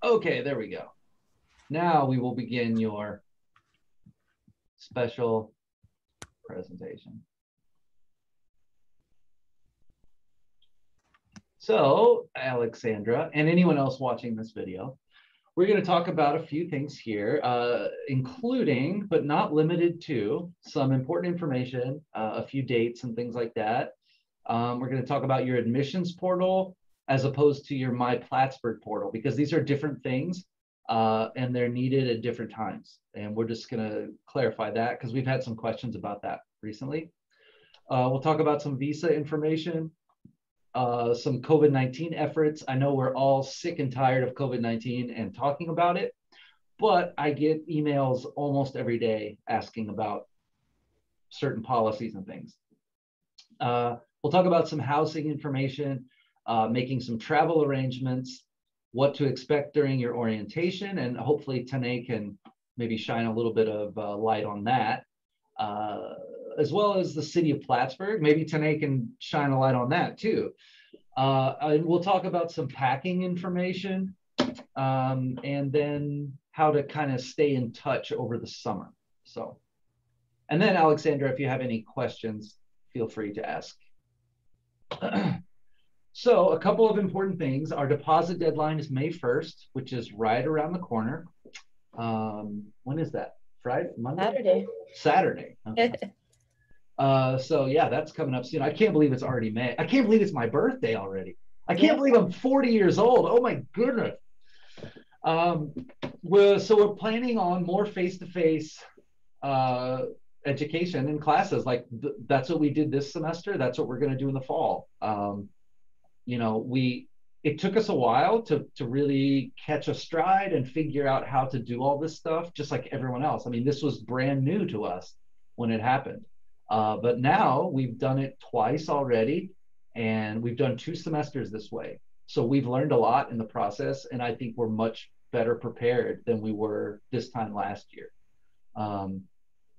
Okay, there we go. Now we will begin your special presentation. So, Alexandra, and anyone else watching this video, we're going to talk about a few things here, including, but not limited to, some important information, a few dates and things like that. We're going to talk about your admissions portal as opposed to your MyPlattsburgh portal, because these are different things and they're needed at different times. And we're just going to clarify that because we've had some questions about that recently. We'll talk about some visa information, some COVID-19 efforts. I know we're all sick and tired of COVID-19 and talking about it, but I get emails almost every day asking about certain policies and things. We'll talk about some housing information, making some travel arrangements, what to expect during your orientation, and hopefully Tanae can maybe shine a little bit of light on that, as well as the city of Plattsburgh. Maybe Tanae can shine a light on that too. And we'll talk about some packing information, and then how to kind of stay in touch over the summer. So, and then Alexandra, if you have any questions, feel free to ask. So a couple of important things. Our deposit deadline is May 1st, which is right around the corner. When is that? Friday? Monday? Saturday. Okay. So yeah, that's coming up soon. I can't believe it's already May. I can't believe it's my birthday already. I can't believe I'm 40 years old. Oh my goodness. We're planning on more face-to-face education in classes. Like that's what we did this semester. That's what we're going to do in the fall. You know, it took us a while to really catch a stride and figure out how to do all this stuff, just like everyone else. I mean, this was brand new to us when it happened. But now we've done it twice already, and we've done 2 semesters this way. So we've learned a lot in the process, and I think we're much better prepared than we were this time last year.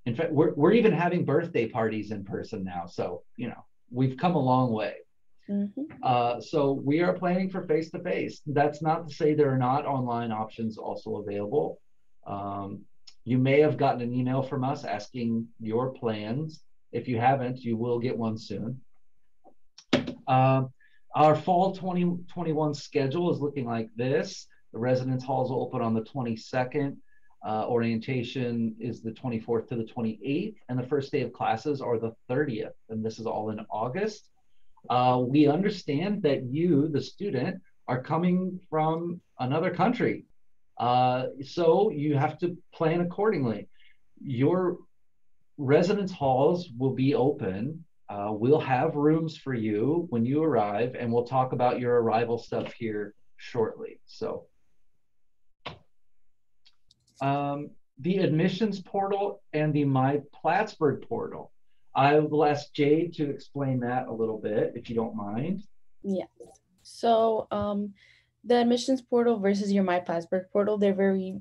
In fact, we're even having birthday parties in person now. So, you know, we've come a long way. Mm-hmm. So we are planning for face-to-face. That's not to say there are not online options also available. You may have gotten an email from us asking your plans. If you haven't, you will get one soon. Our fall 2021 schedule is looking like this. The residence halls will open on the 22nd. Orientation is the 24th to the 28th, and the first day of classes are the 30th, and this is all in August. We understand that you, the student, are coming from another country. So you have to plan accordingly. Your residence halls will be open. We'll have rooms for you when you arrive, and we'll talk about your arrival stuff here shortly. So the admissions portal and the MyPlattsburgh portal. I will ask Jade to explain that a little bit, if you don't mind. Yes. So the admissions portal versus your MyPlattsburgh portal, they're very,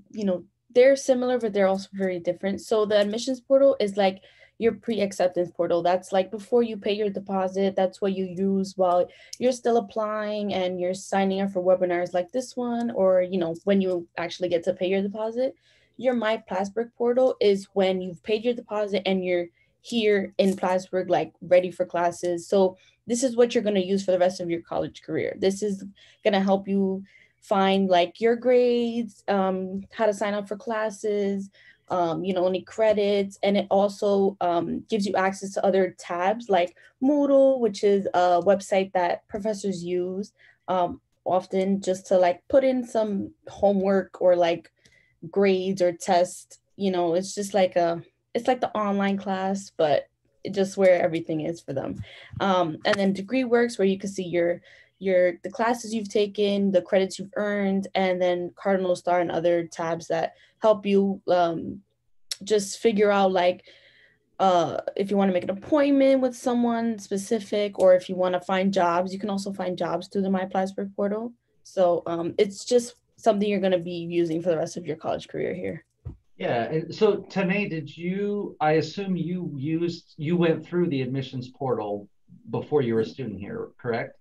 they're similar, but they're also very different. So the admissions portal is like your pre-acceptance portal. That's like before you pay your deposit. That's what you use while you're still applying and you're signing up for webinars like this one, or, when you actually get to pay your deposit. Your MyPlattsburgh portal is when you've paid your deposit and you're here in Plattsburgh, like ready for classes. So this is what you're going to use for the rest of your college career. This is going to help you find like your grades, how to sign up for classes, any credits. And it also gives you access to other tabs like Moodle, which is a website that professors use often just to like put in some homework or like grades or tests. It's just like it's like the online class, but just where everything is for them. And then DegreeWorks, where you can see the classes you've taken, the credits you've earned, and then Cardinal Star and other tabs that help you just figure out like if you want to make an appointment with someone specific, or if you want to find jobs. You can also find jobs through the MyPlattsburgh portal. So it's just something you're going to be using for the rest of your college career here. Yeah, and so Tanae, I assume you went through the admissions portal before you were a student here, correct?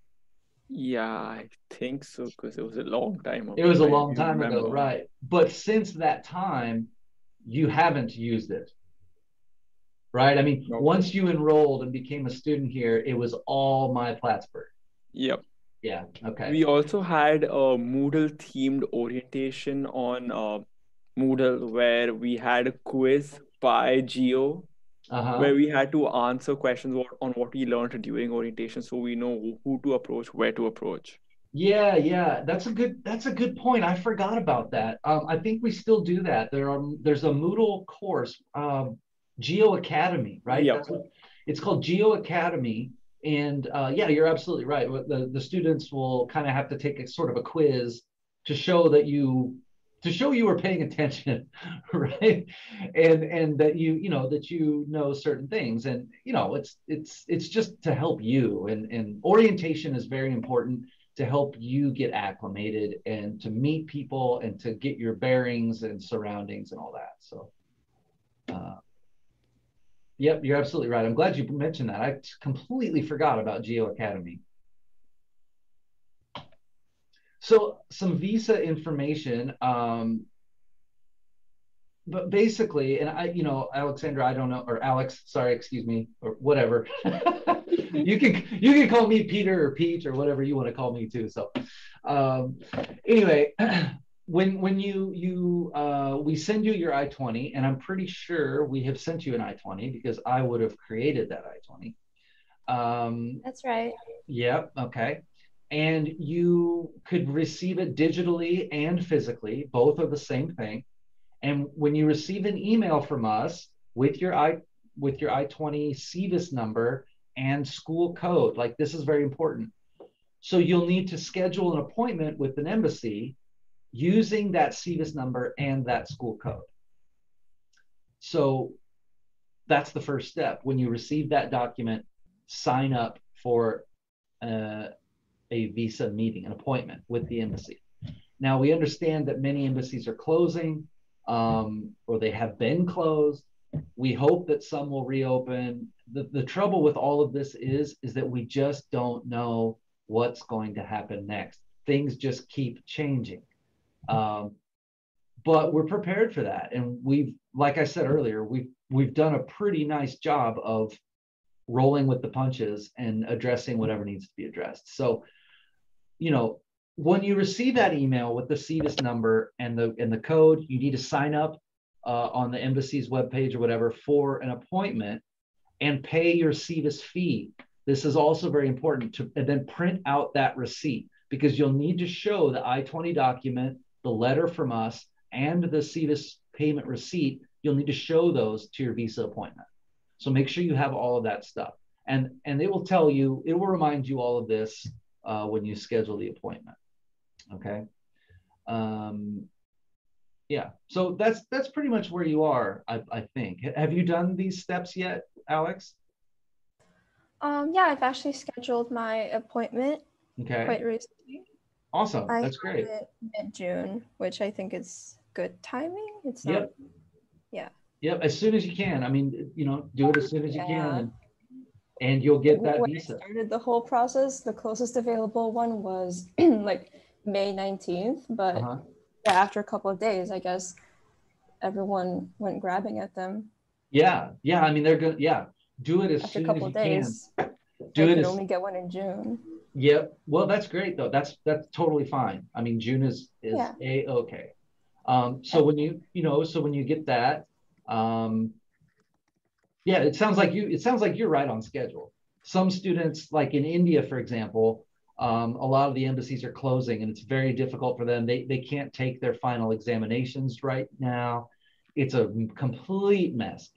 Yeah, I think so, because it was a long time It ago. was a I long do time ago, remember. right? But since that time, you haven't used it, right? I mean, Okay. once you enrolled and became a student here, it was all MyPlattsburgh. Yep. Yeah, okay. We also had a Moodle themed orientation on Moodle where we had a quiz by Geo Uh-huh. where we had to answer questions on what we learned during orientation so we know who to approach, where to approach. Yeah, yeah, that's a good point. I forgot about that. I think we still do that. There's a Moodle course, Geo Academy, right? Yep. That's what it's called, Geo Academy. And yeah, you're absolutely right. The students will kind of have to take a sort of a quiz to show that you were paying attention, right? And that that you know certain things. And it's just to help you. And orientation is very important to help you get acclimated and to meet people and to get your bearings and surroundings and all that. So, uh, yep, you're absolutely right. I'm glad you mentioned that. I completely forgot about Geo Academy. So, some visa information. But basically, and Alexandra, I don't know, or Alex, sorry, excuse me, or whatever. You can call me Peter or Pete or whatever you want to call me too. So, um, anyway, when we send you your I-20, and I'm pretty sure we have sent you an I-20 because I would have created that I-20. That's right. Yep, okay. And you could receive it digitally and physically. Both are the same thing. And when you receive an email from us with your I-20 CVIS number and school code, like this is very important. So you'll need to schedule an appointment with an embassy using that CVIS number and that school code. So that's the first step. When you receive that document, sign up for uh, a visa meeting, an appointment with the embassy. Now, we understand that many embassies are closing, or they have been closed. We hope that some will reopen. The trouble with all of this is that we just don't know what's going to happen next. Things just keep changing. Um, but we're prepared for that. And like I said earlier, we've done a pretty nice job of rolling with the punches and addressing whatever needs to be addressed. So, you know, when you receive that email with the CVIS number and the code, you need to sign up on the embassy's webpage or whatever for an appointment and pay your CVIS fee. This is also very important to and then print out that receipt because you'll need to show the I-20 document, the letter from us, and the CVIS payment receipt. You'll need to show those to your visa appointment. So make sure you have all of that stuff. And it will tell you, it will remind you all of this when you schedule the appointment. Okay. Um, yeah. So that's pretty much where you are, I think. Have you done these steps yet, Alex? Yeah, I've actually scheduled my appointment Okay. quite recently. Awesome. I That's have great. it mid-June, which I think is good timing. It's not, Yep. yeah. Yep. As soon as you can. I mean, do it as soon as you can, Yeah. and you'll get that When I visa. started the whole process, the closest available one was like May 19th, but Uh-huh. yeah, after a couple of days, I guess everyone went grabbing at them. Yeah. Yeah. I mean, they're good. Yeah. Do it as After a soon as couple you of can. days, I Do it could as only get one in June. Yep. Well, that's great though. That's totally fine. I mean, June is Yeah. a okay. So Okay. when you get that, um, yeah, it sounds like you're right on schedule. Some students, like in India, for example, a lot of the embassies are closing and it's very difficult for them. They can't take their final examinations right now. It's a complete mess.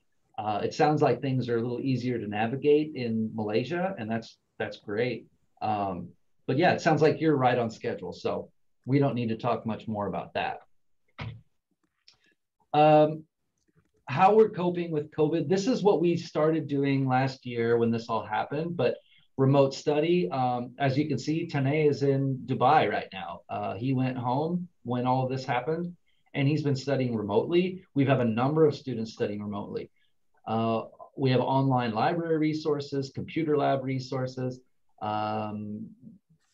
It sounds like things are a little easier to navigate in Malaysia, and that's great. Um, but yeah, it sounds like you're right on schedule. So we don't need to talk much more about that. Um, how we're coping with COVID. This is what we started doing last year when this all happened, but remote study. As you can see, Tanay is in Dubai right now. He went home when all of this happened, and he's been studying remotely. We have a number of students studying remotely. Uh, we have online library resources, computer lab resources, um,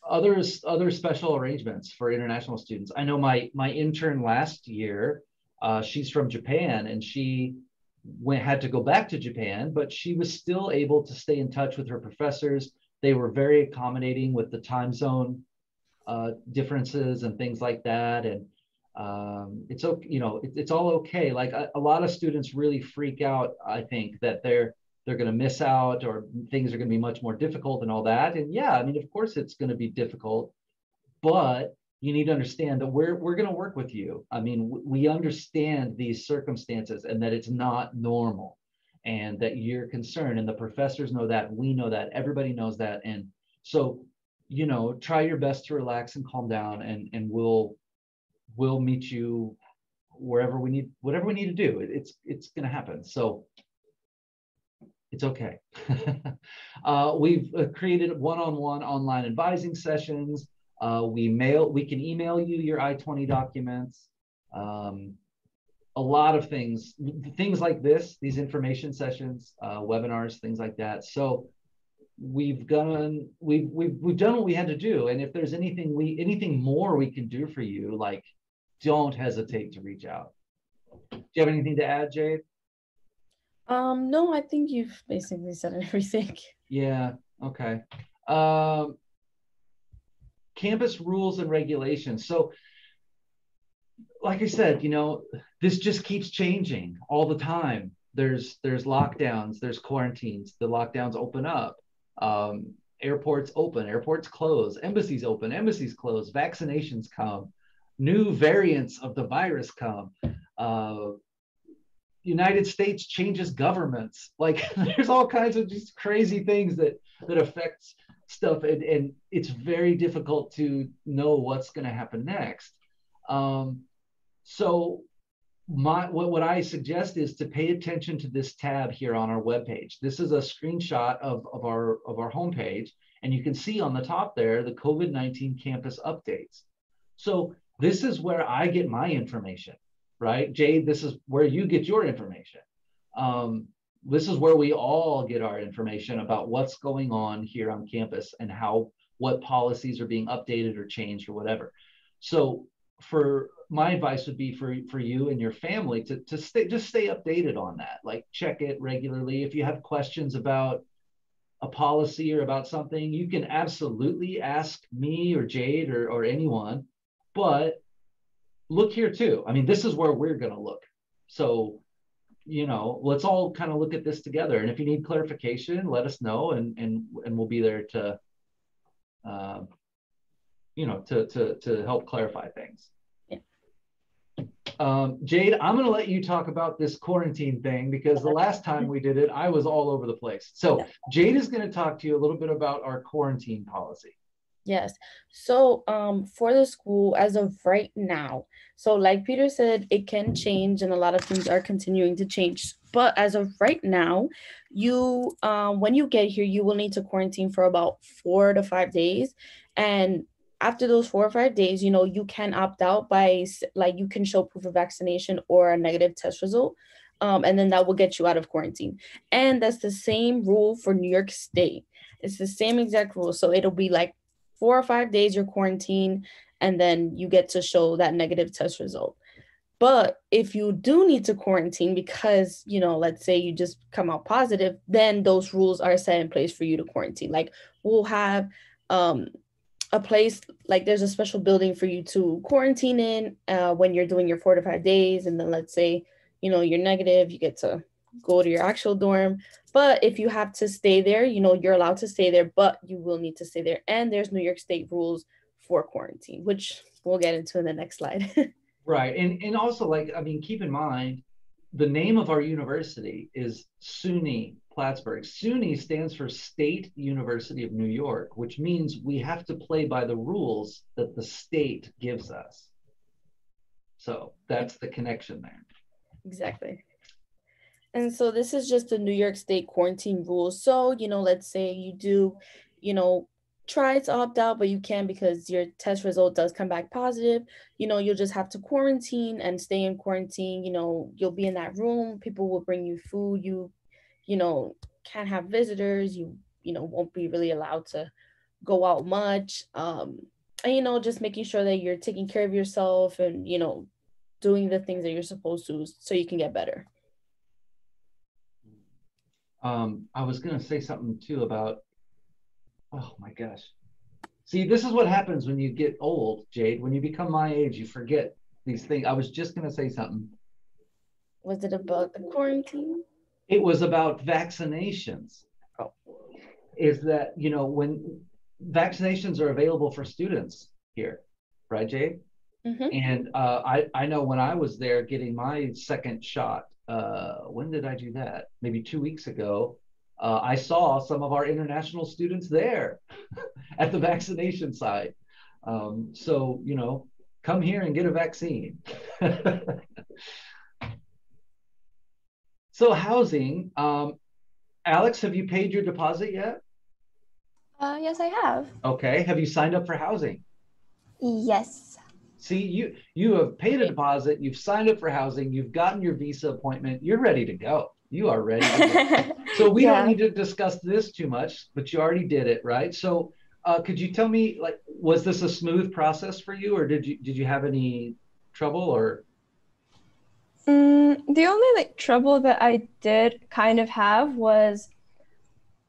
other special arrangements for international students. I know my intern last year, she's from Japan, and she had to go back to Japan, but she was still able to stay in touch with her professors. They were very accommodating with the time zone differences and things like that. And it's okay, it's all okay. Like a lot of students really freak out, I think, that they're going to miss out, or things are going to be much more difficult and all that. And yeah, I mean, of course it's going to be difficult, but you need to understand that we're going to work with you. I mean, we understand these circumstances and that it's not normal, and that you're concerned, and the professors know that, we know that, everybody knows that. And so, try your best to relax and calm down, and we'll meet you wherever we need, whatever we need to do. It's going to happen. So it's okay. We've created one-on-one online advising sessions. We can email you your I-20 documents. A lot of things like this, these information sessions, webinars, things like that. So we've done what we had to do. And if there's anything more we can do for you, like, don't hesitate to reach out. Do you have anything to add, Jade? No, I think you've basically said everything. Yeah, okay. Campus rules and regulations. So, like I said, this just keeps changing all the time. There's lockdowns, there's quarantines, the lockdowns open up. Airports open, airports close, embassies open, embassies close, vaccinations come, new variants of the virus come. United States changes governments. Like, there's all kinds of just crazy things that affects stuff, and it's very difficult to know what's going to happen next. So what I suggest is to pay attention to this tab here on our webpage. This is a screenshot of our homepage, and you can see on the top there the COVID-19 campus updates. So this is where I get my information, right? Jade, this is where you get your information. This is where we all get our information about what's going on here on campus, and what policies are being updated or changed or whatever. So my advice would be for you and your family to stay updated on that. Like, check it regularly. If you have questions about a policy or about something, you can absolutely ask me or Jade or anyone. But look here too. I mean, this is where we're going to look. So, let's all kind of look at this together. And if you need clarification, let us know, and we'll be there to help clarify things. Jade, I'm going to let you talk about this quarantine thing, because the last time we did it, I was all over the place. So Jade is going to talk to you a little bit about our quarantine policy. Yes. So for the school, as of right now, so like Peter said, it can change, and a lot of things are continuing to change. But as of right now, you when you get here, you will need to quarantine for about 4 to 5 days. And after those 4 or 5 days, you can opt out by, like, you can show proof of vaccination or a negative test result. And then that will get you out of quarantine. And that's the same rule for New York State. It's the same exact rule. So it'll be like 4 or 5 days you're quarantined, and then you get to show that negative test result. But if you do need to quarantine because, let's say you just come out positive, then those rules are set in place for you to quarantine. Like, we'll have a place, like there's a special building for you to quarantine in when you're doing your 4 to 5 days. And then let's say, you're negative, you get to go to your actual dorm. But if you have to stay there, you're allowed to stay there, but you will need to stay there. And there's New York State rules for quarantine, which we'll get into in the next slide. Right. And also, like, I mean, keep in mind, the name of our university is SUNY Plattsburgh. SUNY stands for State University of New York, which means we have to play by the rules that the state gives us. So that's the connection there. Exactly. And so this is just the New York State quarantine rules. So, let's say you do, try to opt out, but you can't because your test result does come back positive. You'll just have to quarantine and stay in quarantine. You'll be in that room. People will bring you food. You can't have visitors. You won't be really allowed to go out much. And, just making sure that you're taking care of yourself and, doing the things that you're supposed to so you can get better. I was going to say something too about, oh my gosh. See, this is what happens when you get old, Jade. When you become my age, you forget these things. I was just going to say something. Was it about the quarantine? It was about vaccinations. Oh. Is that, when vaccinations are available for students here, right, Jade? Mm-hmm. And I know when I was there getting my second shot, when did I do that? Maybe 2 weeks ago. I saw some of our international students there at the vaccination site. So, come here and get a vaccine. So housing, Alex, have you paid your deposit yet? Yes, I have. Okay. Have you signed up for housing? Yes. See, you have paid a deposit, you've signed up for housing, you've gotten your visa appointment, you're ready to go. You are ready to go. So we don't need to discuss this too much, but you already did it, right? So could you tell me, like, was this a smooth process for you, or did you have any trouble, or? The only trouble that I did kind of have was,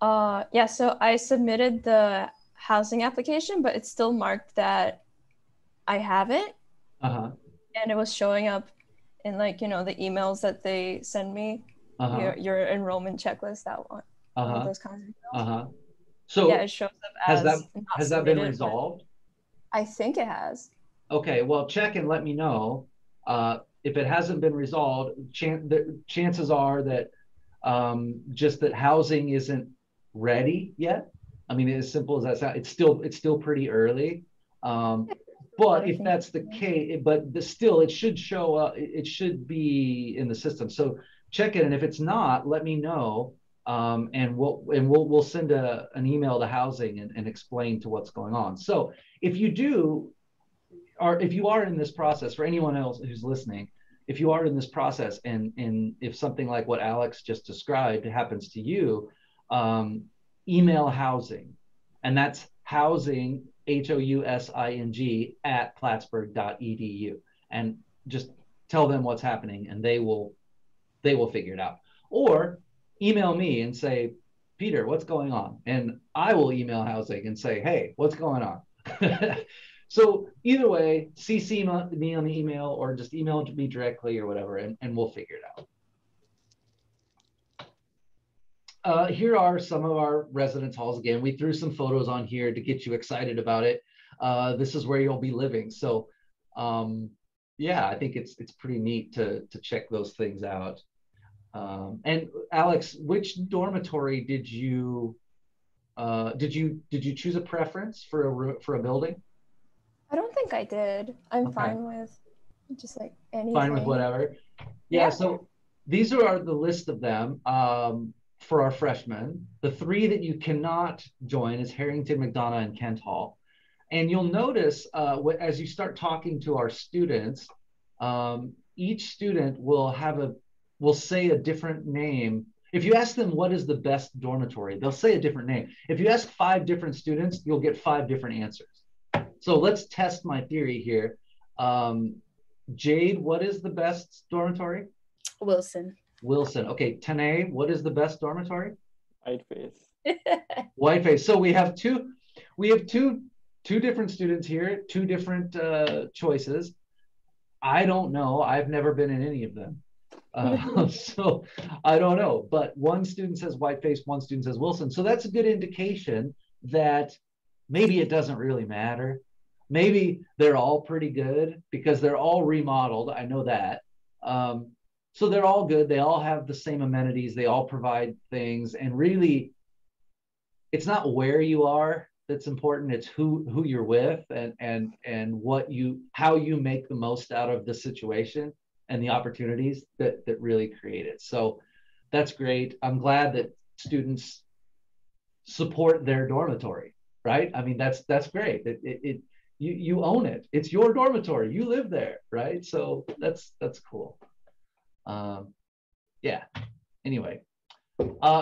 so I submitted the housing application, but it's still marked that I haven't. Uh-huh. And it was showing up in the emails that they send me, your enrollment checklist, that one. One of those kinds of emails. Uh-huh. So yeah, it shows up as has that been resolved? I think it has. Okay, well, check and let me know. If it hasn't been resolved, chances are that just that housing isn't ready yet. I mean, as simple as that sounds, it's still pretty early. But if that's the case, still, it should show up. It should be in the system. So check it, and if it's not, let me know, and we'll send an email to housing and explain to what's going on. So if you do, or if you are in this process, for anyone else who's listening, if you are in this process and if something like what Alex just described happens to you, email housing, and that's housing, HOUSING at plattsburgh.edu, and just tell them what's happening and they will figure it out. Or email me and say, Peter, what's going on? And I will email housing and say, hey, what's going on? So either way, CC me on the email or just email me directly or whatever, and we'll figure it out. Here are some of our residence halls again. We threw some photos on here to get you excited about it. This is where you'll be living. So yeah, I think it's pretty neat to check those things out. And Alex, which dormitory did you choose a preference for a building? I don't think I did. I'm fine with just anything. Fine with whatever. Yeah. So these are the list of them for our freshmen. The 3 that you cannot join is Harrington, McDonough, and Kent Hall. And you'll notice as you start talking to our students, each student will say a different name. If you ask them what is the best dormitory, they'll say a different name. If you ask 5 different students, you'll get 5 different answers. So let's test my theory here. Jade, what is the best dormitory? Wilson. Okay, Tanae, what is the best dormitory? Whiteface. Whiteface. So we have two different students here, 2 different choices. I don't know. I've never been in any of them. So I don't know. But one student says Whiteface, one student says Wilson. So that's a good indication that maybe it doesn't really matter. Maybe they're all pretty good because they're all remodeled. I know that. So they're all good. They all have the same amenities. They all provide things. And really, it's not where you are that's important. It's who you're with and how you make the most out of the situation and the opportunities that really create it. So that's great. I'm glad that students support their dormitory, right? I mean, that's great. You own it. It's your dormitory. You live there, right? So that's cool. Yeah. Anyway,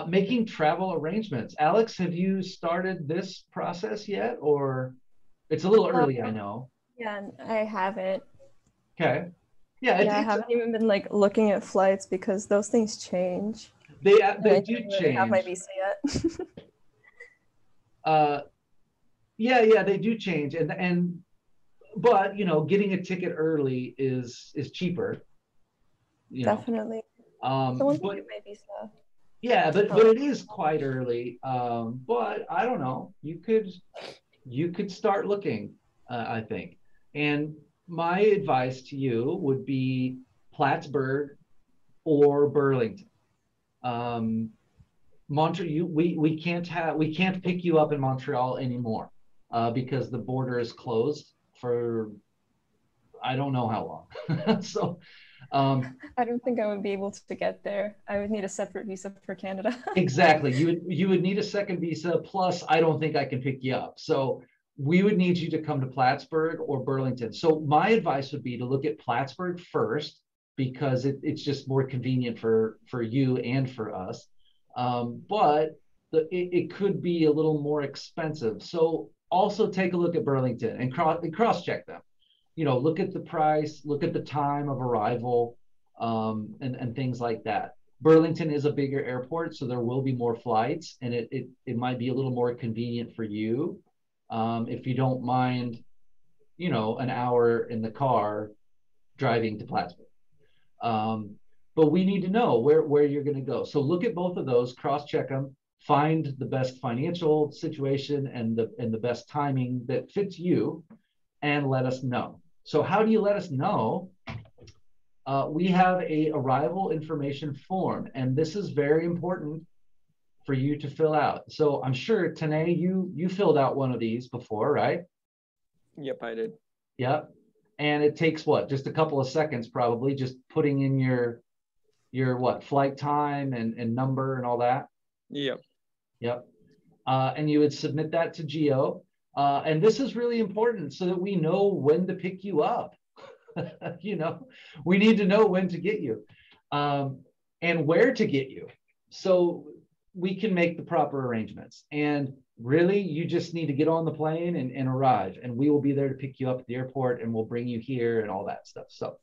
Making travel arrangements. Alex, have you started this process yet, or it's a little early, I know. Yeah, I haven't. Okay. Yeah, Yeah, I haven't even been like looking at flights because those things change. they And I do don't really have my change. visa yet. Yeah, they do change, and but getting a ticket early is cheaper. Definitely. Someone's But looking at my visa. yeah, but Oh. it is quite early. But I don't know. You could start looking, I think. And my advice to you would be Plattsburgh or Burlington. Montreal, we can't pick you up in Montreal anymore because the border is closed for I don't know how long. So I don't think I would be able to get there. I would need a separate visa for Canada. exactly, you would need a second visa. Plus, I don't think I can pick you up. So we would need you to come to Plattsburgh or Burlington. So my advice would be to look at Plattsburgh first because it's just more convenient for you and for us. But it could be a little more expensive. So also take a look at Burlington and cross check them. Look at the price, look at the time of arrival, and things like that. Burlington is a bigger airport, so there will be more flights, and it might be a little more convenient for you if you don't mind, an hour in the car driving to Plattsburgh. Um, but we need to know where you're going to go. So look at both of those, cross check them, find the best financial situation and the best timing that fits you, and let us know. So how do you let us know? We have a arrival information form, and this is very important for you to fill out. So I'm sure Tanae, you filled out one of these before, right? Yep, I did. Yep. And it takes what? Just a couple of seconds, probably, just putting in your what flight time and number and all that. Yep. Yep. And you would submit that to Geo. And this is really important so that we know when to pick you up. We need to know when to get you and where to get you so we can make the proper arrangements. And really, you just need to get on the plane and arrive, and we will be there to pick you up at the airport, and we'll bring you here and all that stuff. So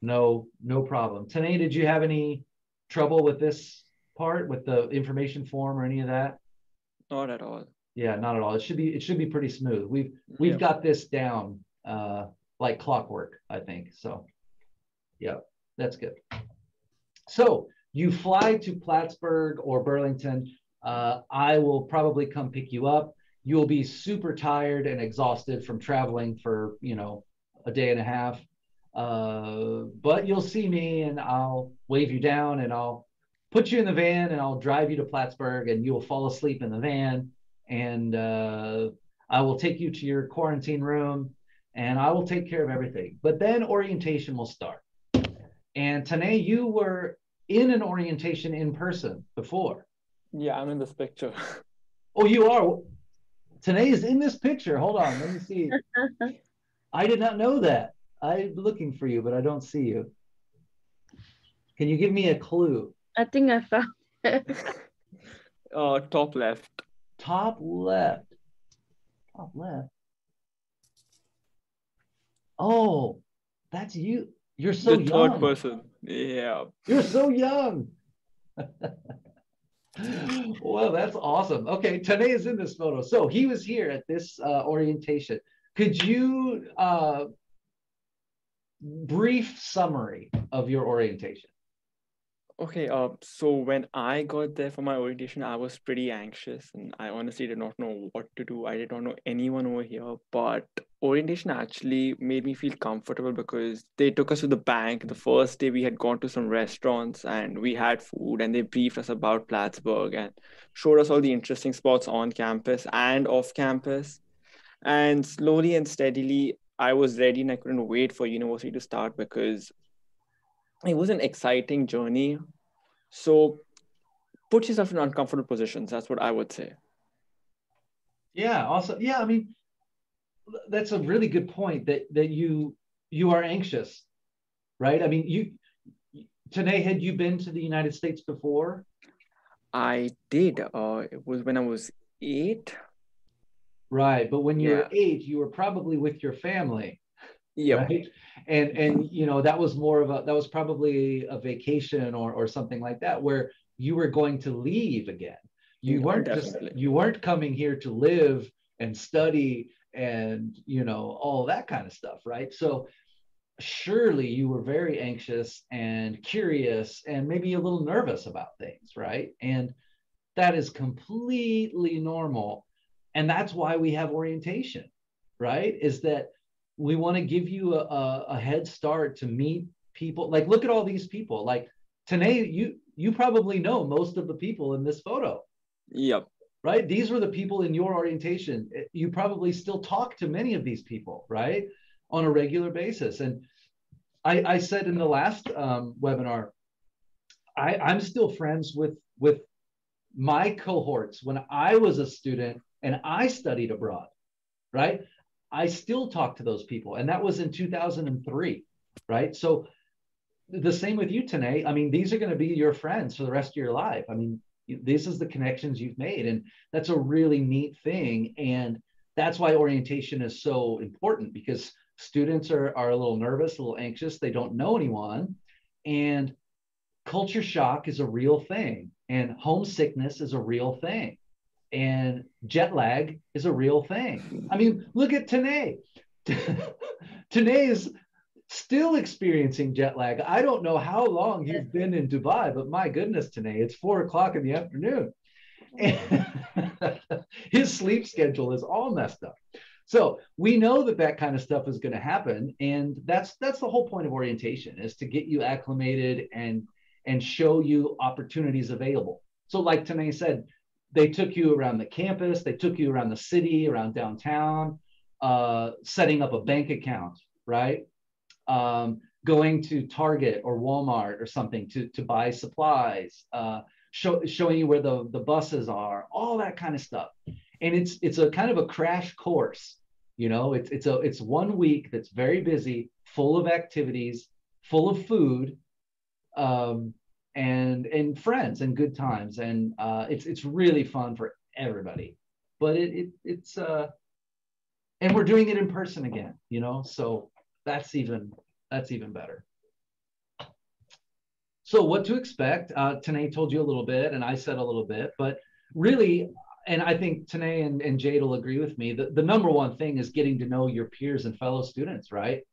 no problem. Tanae, did you have any trouble with this part, with the information form or any of that? Not at all. Yeah, not at all. It should be pretty smooth. We've got this down like clockwork, I think. So yeah, that's good. So you fly to Plattsburgh or Burlington. I will probably come pick you up. You'll be super tired and exhausted from traveling for a day and a half. But you'll see me and I'll wave you down and I'll put you in the van and I'll drive you to Plattsburgh and you'll fall asleep in the van. And I will take you to your quarantine room and I will take care of everything. But then orientation will start. And Tanae, you were in an orientation in person before. Yeah, I'm in this picture. Oh, you are? Tanae is in this picture. Hold on, let me see. I did not know that. I'm looking for you, but I don't see you. Can you give me a clue? I think I found it. Top left. Top left. Top left. Oh, that's you. You're so The young. third person. Yeah. You're so young. Well, that's awesome. Okay, Tanae is in this photo. So he was here at this orientation. Could you brief summary of your orientation? Okay, so when I got there for my orientation, I was pretty anxious and I honestly did not know what to do. I did not know anyone over here, but orientation actually made me feel comfortable because they took us to the bank. The first day we had gone to some restaurants and we had food and they briefed us about Plattsburgh and showed us all the interesting spots on campus and off campus. And slowly and steadily, I was ready and I couldn't wait for university to start because it was an exciting journey. So put yourself in uncomfortable positions. That's what I would say. Yeah, also, yeah, I mean, that's a really good point that you are anxious, right? I mean, Tanae, had you been to the United States before? I did. It was when I was 8. Right, but when you were Yeah. 8, you were probably with your family, Yep. right? And you know, that was more of a, that was probably a vacation or something like that, where you were going to leave again. You Yeah, weren't just, definitely. you weren't coming here to live and study and, you know, all that kind of stuff, right? So surely you were very anxious and curious and maybe a little nervous about things, right? And that is completely normal. And that's why we have orientation, right? Is that we want to give you a head start to meet people. Like, look at all these people. Like, Tanae, you probably know most of the people in this photo, Yep. right? These were the people in your orientation. You probably still talk to many of these people, right? On a regular basis. And I said in the last webinar, I'm still friends with my cohorts when I was a student and I studied abroad, right? I still talk to those people, and that was in 2003, right? So the same with you, Tanae. I mean, these are going to be your friends for the rest of your life. I mean, this is the connections you've made, and that's a really neat thing. And that's why orientation is so important, because students are a little nervous, a little anxious. They don't know anyone, and culture shock is a real thing, and homesickness is a real thing, and jet lag is a real thing. I mean, look at Tanae. Tanae is still experiencing jet lag. I don't know how long you've been in Dubai, but my goodness, Tanae, it's 4 o'clock in the afternoon. And his sleep schedule is all messed up. So we know that that kind of stuff is going to happen, and that's the whole point of orientation, is to get you acclimated and show you opportunities available. So like Tanae said, they took you around the campus, they took you around the city, around downtown, setting up a bank account, right? Going to Target or Walmart or something to buy supplies, showing you where the buses are, all that kind of stuff. And it's a kind of a crash course, you know. It's 1 week that's very busy, full of activities, full of food, and friends and good times, and it's really fun for everybody. But it's and we're doing it in person again, you know, so that's even better. So what to expect? Tanae told you a little bit, and I said a little bit, but really, and I think Tanae and Jade will agree with me, the number one thing is getting to know your peers and fellow students, right?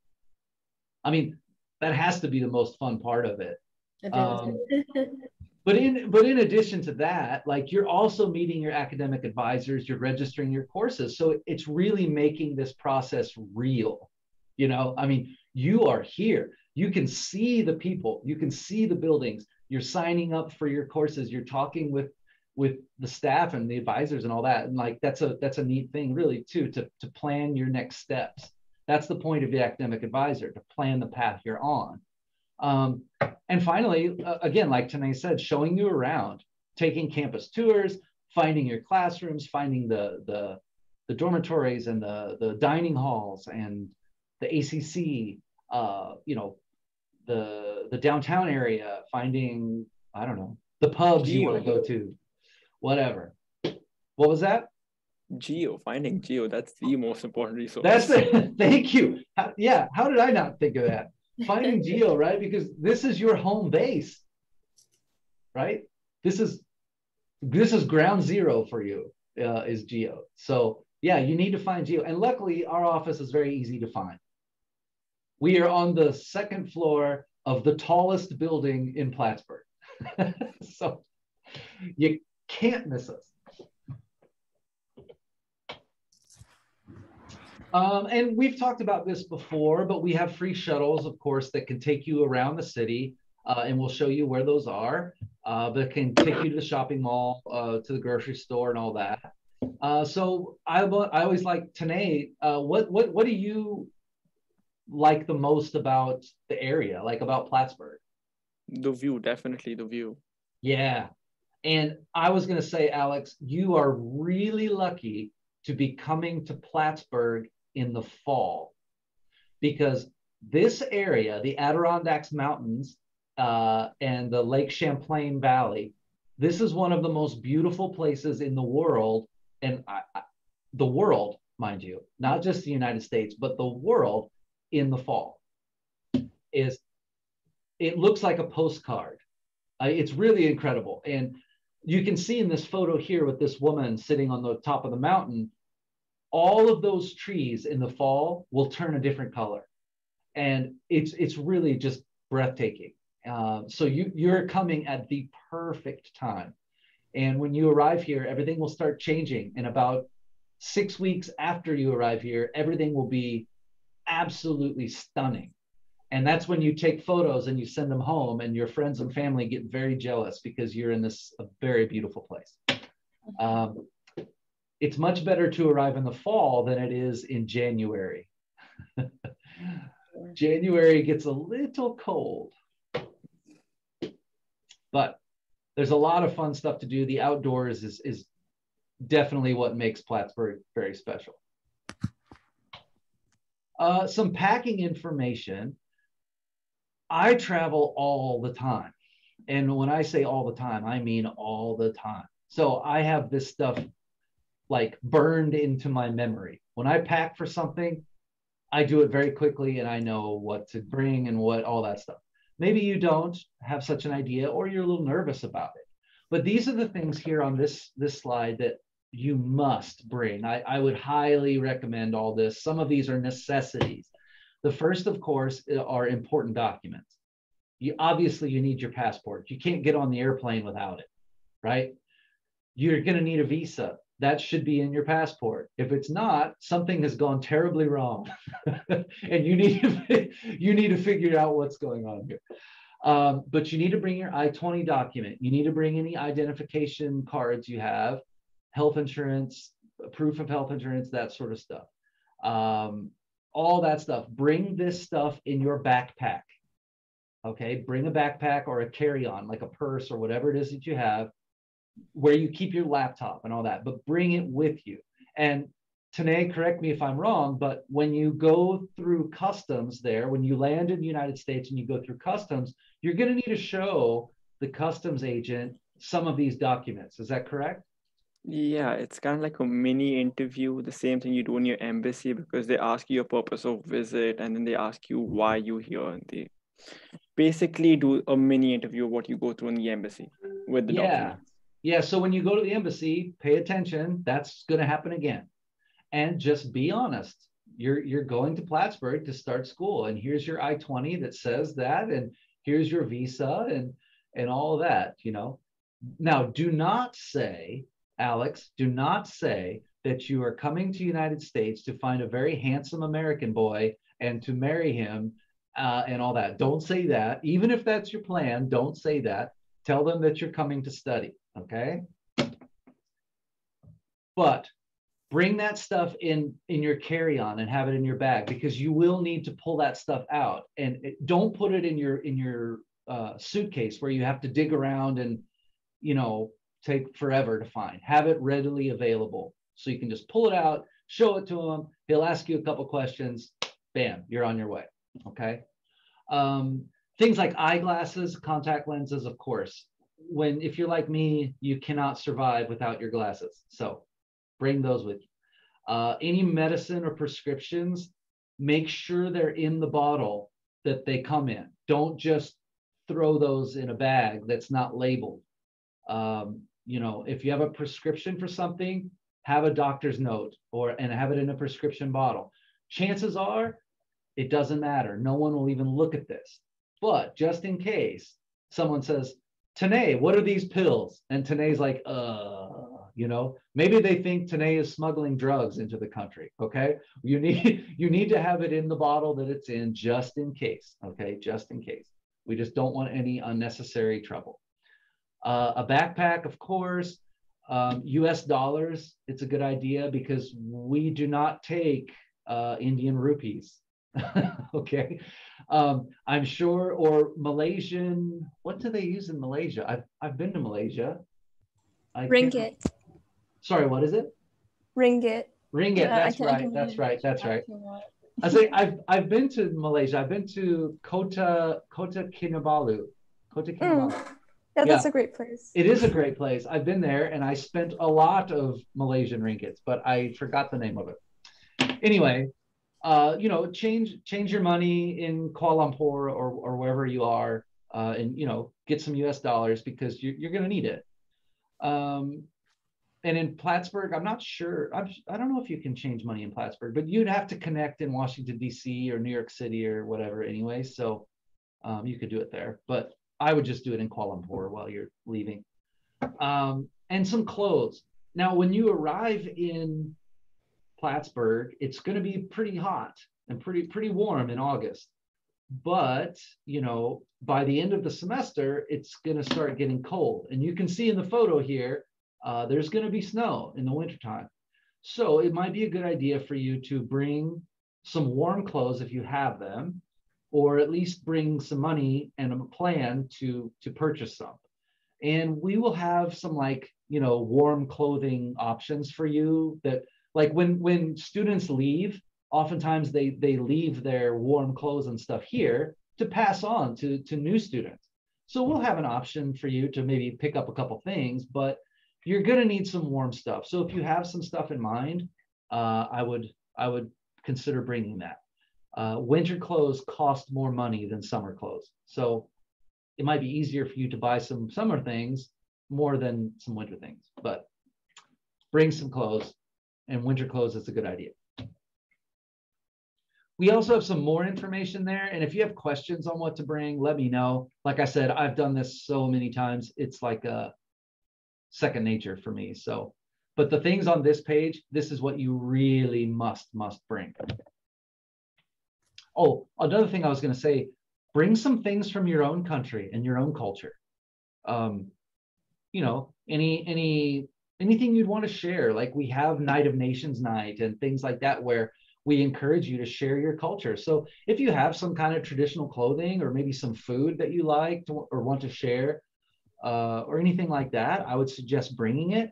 I mean, that has to be the most fun part of it. But in addition to that, like, you're also meeting your academic advisors, you're registering your courses. So it's really making this process real. You know, I mean, you are here. You can see the people, you can see the buildings, you're signing up for your courses, you're talking with the staff and the advisors and all that. And like, that's a neat thing really too, to plan your next steps. That's the point of the academic advisor, to plan the path you're on. And finally, again, like Tanae said, showing you around, taking campus tours, finding your classrooms, finding the dormitories and the dining halls and the ACC, you know, the downtown area, finding, I don't know, the pubs you want to go to, whatever. What was that? Finding geo, that's the most important resource. That's it. Thank you. Yeah, how did I not think of that? Finding geo, right? Because this is your home base, right? This is ground zero for you, is geo. So yeah, you need to find geo. And luckily, our office is very easy to find. We are on the second floor of the tallest building in Plattsburgh. So you can't miss us. And we've talked about this before, but we have free shuttles, of course, that can take you around the city, and we'll show you where those are, but can take you to the shopping mall, to the grocery store and all that. So I always like, Tanae, what do you like the most about the area, like about Plattsburgh? The view, definitely the view. Yeah. And I was going to say, Alex, you are really lucky to be coming to Plattsburgh in the fall, because this area, the Adirondacks Mountains, and the Lake Champlain Valley. This is one of the most beautiful places in the world, and the world, mind you, not just the United States, but the world in the fall. It looks like a postcard. It's really incredible. And you can see in this photo here with this woman sitting on the top of the mountain, all of those trees in the fall will turn a different color. And it's really just breathtaking. So you're coming at the perfect time. And when you arrive here, everything will start changing. And about 6 weeks after you arrive here, everything will be absolutely stunning. And that's when you take photos and you send them home, and your friends and family get very jealous because you're in this very beautiful place. It's much better to arrive in the fall than it is in January. January gets a little cold, but there's a lot of fun stuff to do. The outdoors is definitely what makes Plattsburgh very special. Some packing information. I travel all the time. And when I say all the time, I mean all the time. So I have this stuff like burned into my memory. When I pack for something, I do it very quickly and I know what to bring and what all that stuff. Maybe you don't have such an idea, or you're a little nervous about it. But these are the things here on this slide that you must bring. I would highly recommend all this. Some of these are necessities. The first, of course, are important documents. Obviously, you need your passport. You can't get on the airplane without it, right? You're going to need a visa. That should be in your passport. If it's not, something has gone terribly wrong, and you need to figure out what's going on here. But you need to bring your I-20 document. You need to bring any identification cards you have, health insurance, proof of health insurance, that sort of stuff. All that stuff. Bring this stuff in your backpack. Okay, bring a backpack or a carry-on, like a purse or whatever it is that you have, where you keep your laptop and all that, but bring it with you. And Tanae, correct me if I'm wrong, but when you go through customs there, when you land in the United States and you go through customs, you're going to need to show the customs agent some of these documents. Is that correct? Yeah, it's kind of like a mini interview, the same thing you do in your embassy, because they ask you your purpose of visit and then they ask you why you here, and they basically do a mini interview of what you go through in the embassy with the documents. Yeah, so when you go to the embassy, pay attention. That's going to happen again. And just be honest. You're going to Plattsburgh to start school, and here's your I-20 that says that, and here's your visa and all of that, you know. Now, do not say, Alex, do not say that you are coming to the United States to find a very handsome American boy and to marry him and all that. Don't say that. Even if that's your plan, don't say that. Tell them that you're coming to study, okay? But bring that stuff in your carry-on and have it in your bag, because you will need to pull that stuff out. And don't put it in your suitcase where you have to dig around and, you know, take forever to find. Have it readily available so you can just pull it out, show it to him. He'll ask you a couple questions. Bam, you're on your way. Okay. Things like eyeglasses, contact lenses, of course. If you're like me, you cannot survive without your glasses. So bring those with you. Any medicine or prescriptions, make sure they're in the bottle that they come in. Don't just throw those in a bag that's not labeled. You know, if you have a prescription for something, have a doctor's note and have it in a prescription bottle. Chances are it doesn't matter. No one will even look at this. But just in case someone says, Tanae, what are these pills? And Tanae's like, you know, maybe they think Tanae is smuggling drugs into the country. Okay. You need to have it in the bottle that it's in, just in case. Okay. Just in case. We just don't want any unnecessary trouble. A backpack, of course. US dollars, it's a good idea because we do not take Indian rupees. Okay. I'm sure, or Malaysian, what do they use in Malaysia? I've been to Malaysia. Ringgit. Sorry, what is it? Ringgit. Ringgit, that's right. I say I've been to Malaysia. I've been to Kota Kinabalu. Kota Kinabalu. Yeah, that's Yeah. a great place. It is a great place. I've been there and I spent a lot of Malaysian ringgits, but I forgot the name of it. Anyway, you know, change your money in Kuala Lumpur or wherever you are, and you know, get some US dollars because you're going to need it. And in Plattsburgh, I'm not sure. I don't know if you can change money in Plattsburgh, but you'd have to connect in Washington, D.C. or New York City or whatever anyway. So you could do it there. But I would just do it in Kuala Lumpur while you're leaving. And some clothes. Now, when you arrive in Plattsburgh, it's going to be pretty hot and pretty warm in August. But, you know, by the end of the semester, it's going to start getting cold. And you can see in the photo here, there's going to be snow in the wintertime. So it might be a good idea for you to bring some warm clothes if you have them, or at least bring some money and a plan to purchase some. And we will have some, like, you know, warm clothing options for you that, like, when students leave, oftentimes they leave their warm clothes and stuff here to pass on to new students. So we'll have an option for you to maybe pick up a couple things, but you're going to need some warm stuff. So if you have some stuff in mind, I would consider bringing that. Winter clothes cost more money than summer clothes. So it might be easier for you to buy some summer things more than some winter things, but bring some clothes, and winter clothes is a good idea. We also have some more information there. And if you have questions on what to bring, let me know. Like I said, I've done this so many times. It's like a second nature for me. So, but the things on this page, this is what you really must bring. Oh, another thing I was going to say, bring some things from your own country and your own culture. You know, anything you'd want to share. Like we have Night of Nations night and things like that, where we encourage you to share your culture. So if you have some kind of traditional clothing or maybe some food that you like to, or want to share, or anything like that, I would suggest bringing it.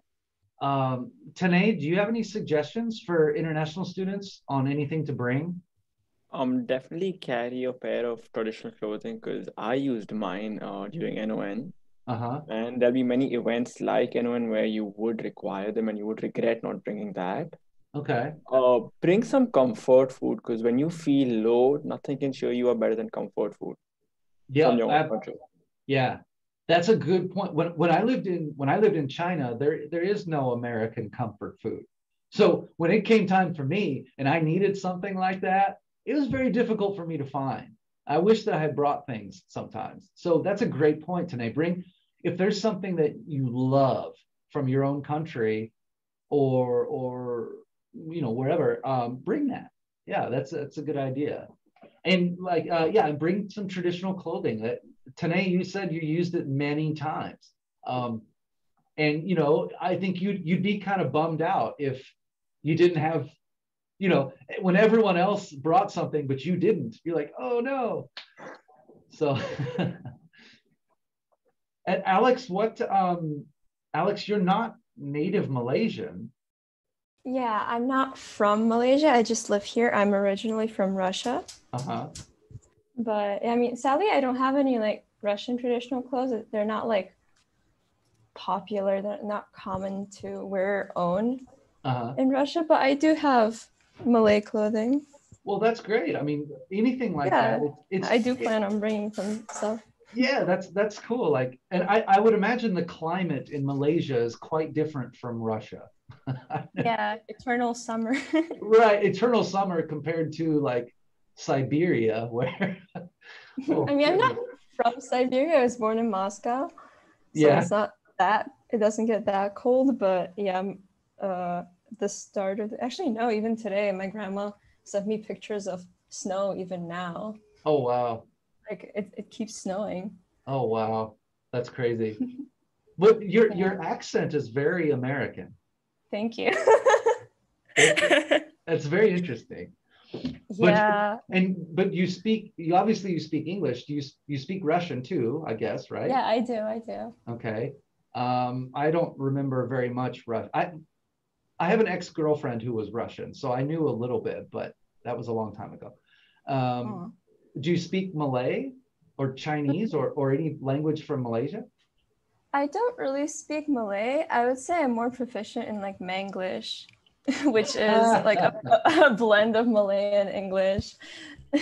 Tanae, do you have any suggestions for international students on anything to bring? Definitely carry a pair of traditional clothing because I used mine during NON. And there'll be many events like NON where you would require them and you would regret not bringing that. Okay. Bring some comfort food because when you feel low, nothing can cheer you up better than comfort food from your own country. Yeah, that's a good point. When I lived in China, there is no American comfort food. So when it came time for me and I needed something like that, it was very difficult for me to find. I wish that I had brought things sometimes. So that's a great point, Tanae. If there's something that you love from your own country or you know, wherever, bring that. Yeah, that's a good idea. And like, yeah, and bring some traditional clothing. That Tanae, you said you used it many times. And you know, I think you'd be kind of bummed out if you didn't have, you know, when everyone else brought something but you didn't. You're like, oh no. So and Alex, Alex, you're not native Malaysian. Yeah, I'm not from Malaysia. I just live here. I'm originally from Russia. But I mean, sadly, I don't have any like Russian traditional clothes. They're not like popular. They're not common to wear or own in Russia. But I do have Malay clothing. Well, that's great. I mean, anything like that. I do plan on bringing some stuff. Yeah, that's cool. Like, and I would imagine the climate in Malaysia is quite different from Russia. Yeah, eternal summer. Right, eternal summer compared to like Siberia, where I mean, I'm not from Siberia. I was born in Moscow, so it's not that, it doesn't get that cold. But yeah, the start of actually no, even today, my grandma sent me pictures of snow even now. Oh wow! Like it keeps snowing. Oh wow, that's crazy. But your accent is very American. Thank you. That's very interesting. Yeah. But you obviously speak English. Do you speak Russian too, I guess, right? Yeah, I do. Okay. I don't remember very much Russian. I have an ex-girlfriend who was Russian, so I knew a little bit, but that was a long time ago. Do you speak Malay? or Chinese or any language from Malaysia? I don't really speak Malay. I would say I'm more proficient in like Manglish, which is like a blend of Malay and English.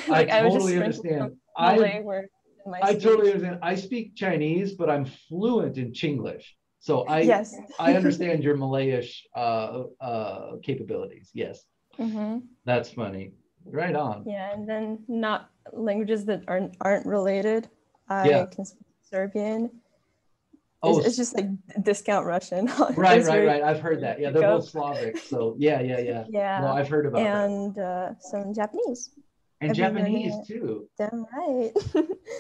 Like I would just totally sprinkle understand. some Malay words in my I speech. totally understand. I speak Chinese, but I'm fluent in Chinglish. So Yes. I understand your Malayish capabilities. Yes. That's funny. Right on. Yeah, and then not languages that aren't related. Yeah. I can speak Serbian. Oh, It's just like discount Russian. right. I've heard that. Yeah, they're both Slavic. So yeah. Yeah. No, I've heard about that. And some Japanese. And I've been Japanese learning it. too. Damn right.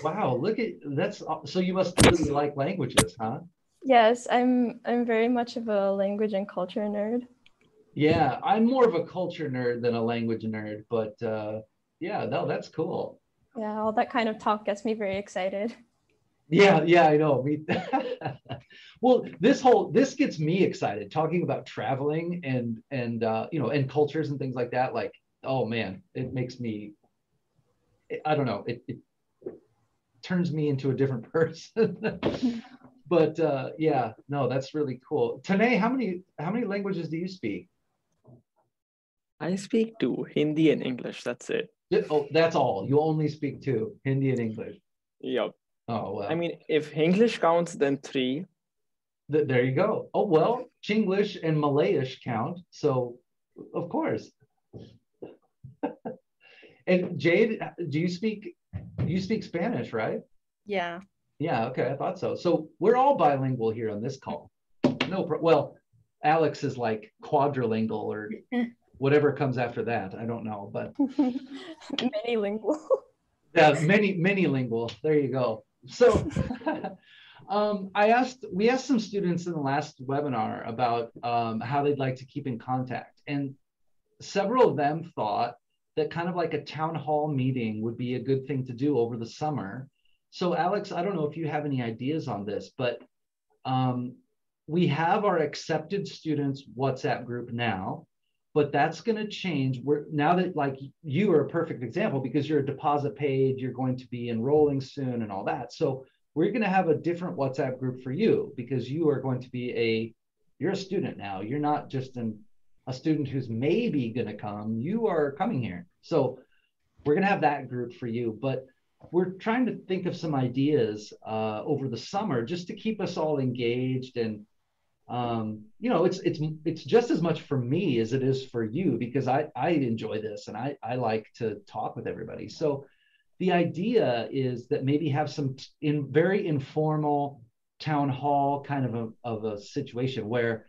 Wow, look at that's so you must really like languages, huh? Yes, I'm very much of a language and culture nerd. Yeah, I'm more of a culture nerd than a language nerd, but yeah, no, that's cool. Yeah, all that kind of talk gets me very excited. Yeah, I know. Well, this gets me excited talking about traveling and and cultures and things like that. Like, oh man, it makes me, I don't know, it turns me into a different person. But yeah, no, that's really cool. Tanay, how many languages do you speak? I speak two, Hindi and English. That's it. Oh, that's all. You only speak two, Hindi and English. Yep. Oh well. I mean, if English counts, then three. There you go. Oh well, Chinglish and Malayish count. So, of course. And Jade, do you speak Spanish, right? Yeah. Yeah, okay, I thought so. So we're all bilingual here on this call. Well, Alex is like quadrilingual or whatever comes after that. I don't know, but many lingual. Yeah, many lingual. There you go. So we asked some students in the last webinar about how they'd like to keep in contact, and several of them thought that kind of like a town hall meeting would be a good thing to do over the summer. So Alex, I don't know if you have any ideas on this, but we have our accepted students WhatsApp group now, but that's going to change. Now that like you are a perfect example because you're a deposit page, you're going to be enrolling soon and all that. So we're going to have a different WhatsApp group for you because you are going to be you're a student now. You're not just a student who's maybe going to come. You are coming here. So we're going to have that group for you, but we're trying to think of some ideas over the summer just to keep us all engaged. And it's just as much for me as it is for you because I enjoy this and I like to talk with everybody. So the idea is that maybe have some very informal town hall kind of a situation where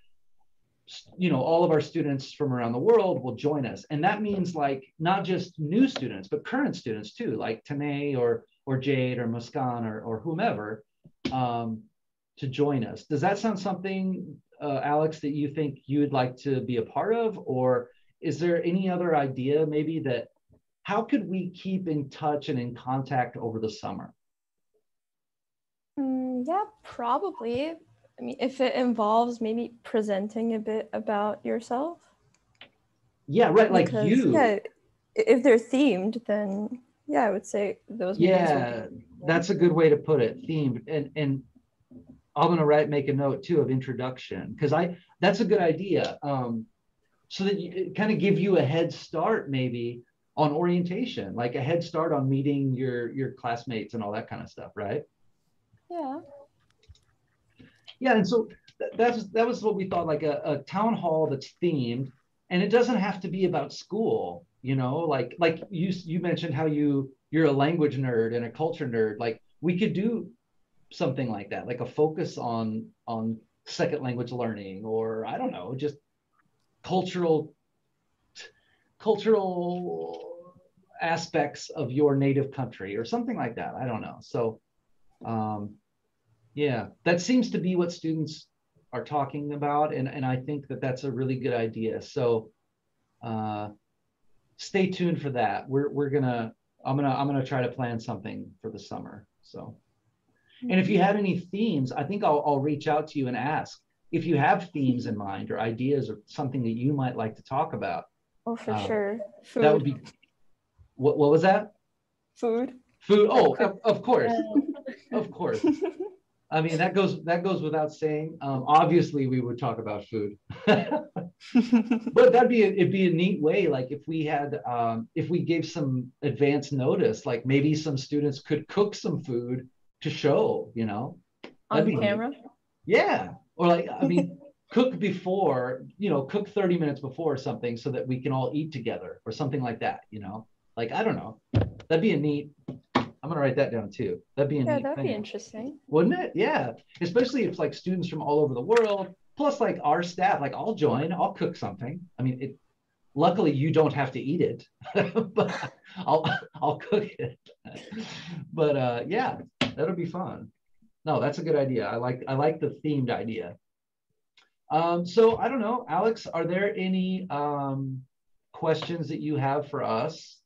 all of our students from around the world will join us. And that means like not just new students, but current students too, like Tanay or Jade or Muskan or whomever to join us. Does that sound something, Alex, that you think you would like to be a part of? Or is there any other idea maybe that how could we keep in touch and in contact over the summer? Yeah, probably. I mean, if it involves maybe presenting a bit about yourself. Yeah, right. Like because, you. Yeah, if they're themed, then yeah, I would say those. Yeah, that's a good way to put it. Themed, and I'm gonna make a note too of introduction because that's a good idea. So that you kind of give you a head start maybe on orientation, like a head start on meeting your classmates and all that kind of stuff, right? Yeah. Yeah, and so that was what we thought, like a town hall that's themed, and it doesn't have to be about school, like you mentioned how you're a language nerd and a culture nerd. Like we could do something like that, like a focus on second language learning, or I don't know, just cultural aspects of your native country or something like that. I don't know. So yeah, that seems to be what students are talking about. And I think that that's a really good idea. So stay tuned for that. I'm gonna try to plan something for the summer. So, and if you have any themes, I think I'll reach out to you and ask if you have themes in mind or ideas or something that you might like to talk about. Oh, for sure. Food. That would be, what was that? Food. Food. Oh, of course, Yeah. of course. I mean, that goes without saying. Obviously, we would talk about food, but it'd be a neat way. Like if we had, if we gave some advance notice, like maybe some students could cook some food to show, you know, that'd On be neat. camera. Yeah, or like I mean, cook before, you know, cook 30 minutes before or something, so that we can all eat together or something like that. You know, like I don't know, that'd be a neat. I'm gonna write that down too. That'd be a Yeah, neat that'd be thing. interesting. Wouldn't it? Yeah. Especially if like students from all over the world, plus like our staff, like I'll join, I'll cook something. I mean, luckily you don't have to eat it, but I'll cook it. But yeah, that'll be fun. No, that's a good idea. I like the themed idea. So I don't know, Alex, are there any questions that you have for us